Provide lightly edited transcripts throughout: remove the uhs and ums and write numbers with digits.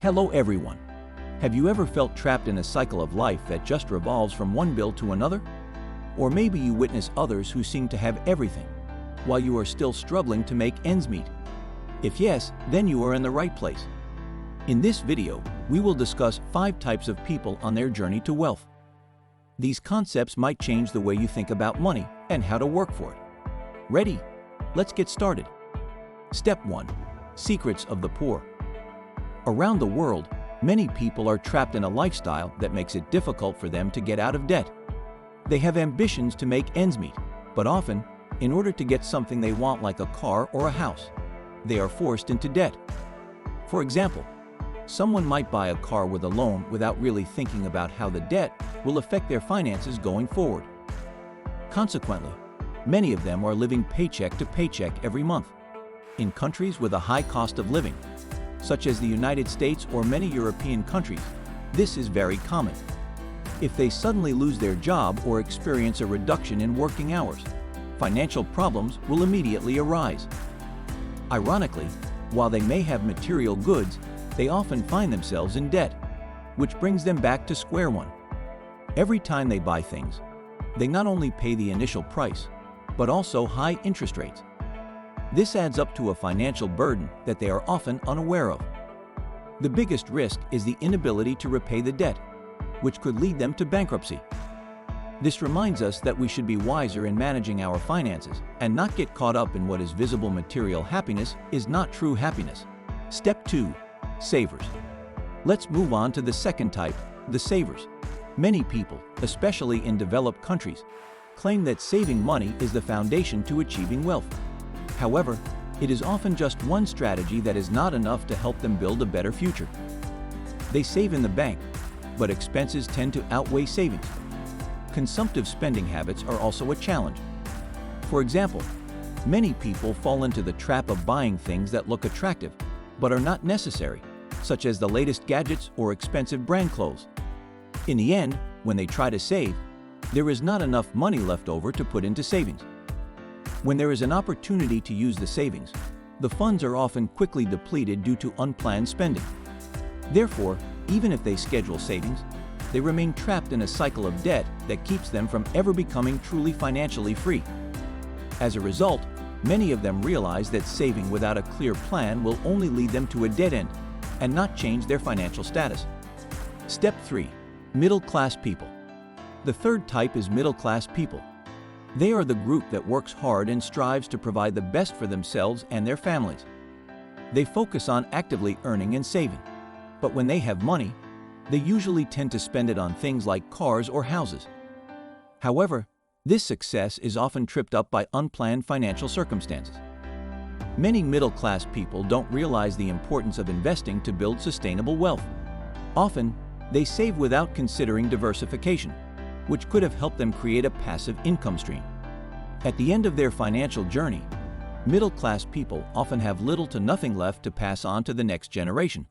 Hello everyone. Have you ever felt trapped in a cycle of life that just revolves from one bill to another? Or maybe you witness others who seem to have everything, while you are still struggling to make ends meet. If yes, then you are in the right place. In this video, we will discuss 5 types of people on their journey to wealth. These concepts might change the way you think about money and how to work for it. Ready? Let's get started. Step 1. Secrets of the poor. Around the world, many people are trapped in a lifestyle that makes it difficult for them to get out of debt. They have ambitions to make ends meet, but often, in order to get something they want like a car or a house, they are forced into debt. For example, someone might buy a car with a loan without really thinking about how the debt will affect their finances going forward. Consequently, many of them are living paycheck to paycheck every month. In countries with a high cost of living, such as the United States or many European countries, this is very common. If they suddenly lose their job or experience a reduction in working hours, financial problems will immediately arise. Ironically, while they may have material goods, they often find themselves in debt, which brings them back to square one. Every time they buy things, they not only pay the initial price, but also high interest rates. This adds up to a financial burden that they are often unaware of. The biggest risk is the inability to repay the debt, which could lead them to bankruptcy. This reminds us that we should be wiser in managing our finances and not get caught up in what is visible. Material happiness is not true happiness. Step 2. Savers. Let's move on to the second type, the savers. Many people, especially in developed countries, claim that saving money is the foundation to achieving wealth. However, it is often just one strategy that is not enough to help them build a better future. They save in the bank, but expenses tend to outweigh savings. Consumptive spending habits are also a challenge. For example, many people fall into the trap of buying things that look attractive, but are not necessary, such as the latest gadgets or expensive brand clothes. In the end, when they try to save, there is not enough money left over to put into savings. When there is an opportunity to use the savings, the funds are often quickly depleted due to unplanned spending. Therefore, even if they schedule savings, they remain trapped in a cycle of debt that keeps them from ever becoming truly financially free. As a result, many of them realize that saving without a clear plan will only lead them to a dead end and not change their financial status. Step 3. Middle-class people. The third type is middle-class people. They are the group that works hard and strives to provide the best for themselves and their families. They focus on actively earning and saving, but when they have money, they usually tend to spend it on things like cars or houses. However, this success is often tripped up by unplanned financial circumstances. Many middle-class people don't realize the importance of investing to build sustainable wealth. Often, they save without considering diversification, which could have helped them create a passive income stream. At the end of their financial journey, middle-class people often have little to nothing left to pass on to the next generation.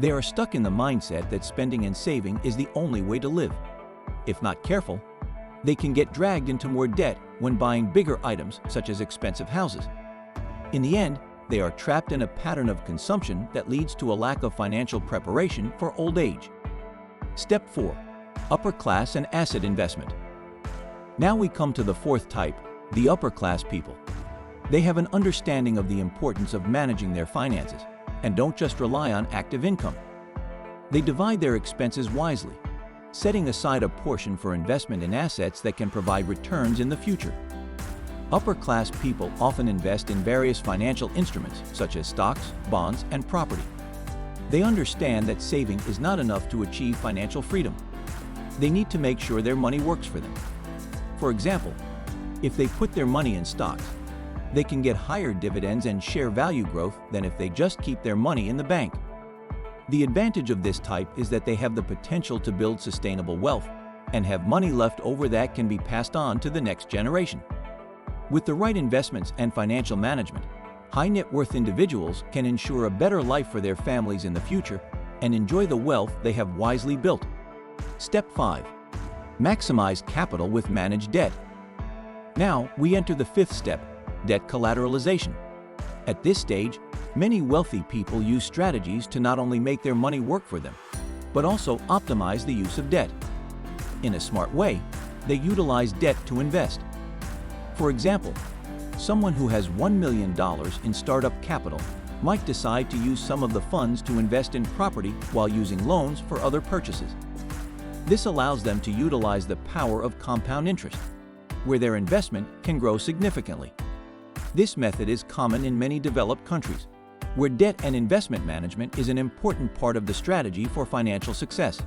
They are stuck in the mindset that spending and saving is the only way to live. If not careful, they can get dragged into more debt when buying bigger items such as expensive houses. In the end, they are trapped in a pattern of consumption that leads to a lack of financial preparation for old age. Step 4. Upper class and asset investment. Now we come to the fourth type, the upper class people. They have an understanding of the importance of managing their finances and don't just rely on active income. They divide their expenses wisely, setting aside a portion for investment in assets that can provide returns in the future. Upper class people often invest in various financial instruments such as stocks, bonds, and property. They understand that saving is not enough to achieve financial freedom. They need to make sure their money works for them. For example, if they put their money in stocks, they can get higher dividends and share value growth than if they just keep their money in the bank. The advantage of this type is that they have the potential to build sustainable wealth and have money left over that can be passed on to the next generation. With the right investments and financial management, high net worth individuals can ensure a better life for their families in the future and enjoy the wealth they have wisely built. Step 5. Maximize capital with managed debt. Now we enter the fifth step, debt collateralization. At this stage, Many wealthy people use strategies to not only make their money work for them, but also optimize the use of debt. In a smart way, they utilize debt to invest. For example, someone who has $1 million in startup capital might decide to use some of the funds to invest in property while using loans for other purchases. This allows them to utilize the power of compound interest, where their investment can grow significantly. This method is common in many developed countries, where debt and investment management is an important part of the strategy for financial success.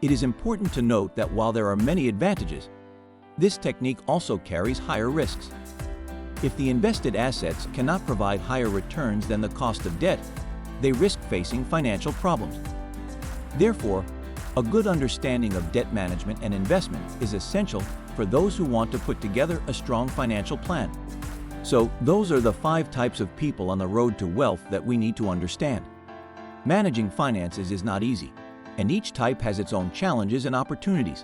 It is important to note that while there are many advantages, this technique also carries higher risks. If the invested assets cannot provide higher returns than the cost of debt, they risk facing financial problems. Therefore, a good understanding of debt management and investment is essential for those who want to put together a strong financial plan. So, those are the 5 types of people on the road to wealth that we need to understand. Managing finances is not easy, and each type has its own challenges and opportunities.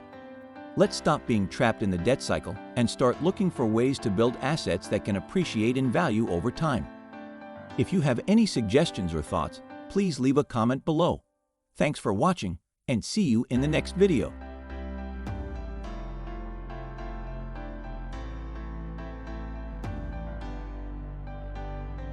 Let's stop being trapped in the debt cycle and start looking for ways to build assets that can appreciate in value over time. If you have any suggestions or thoughts, please leave a comment below. Thanks for watching, and see you in the next video.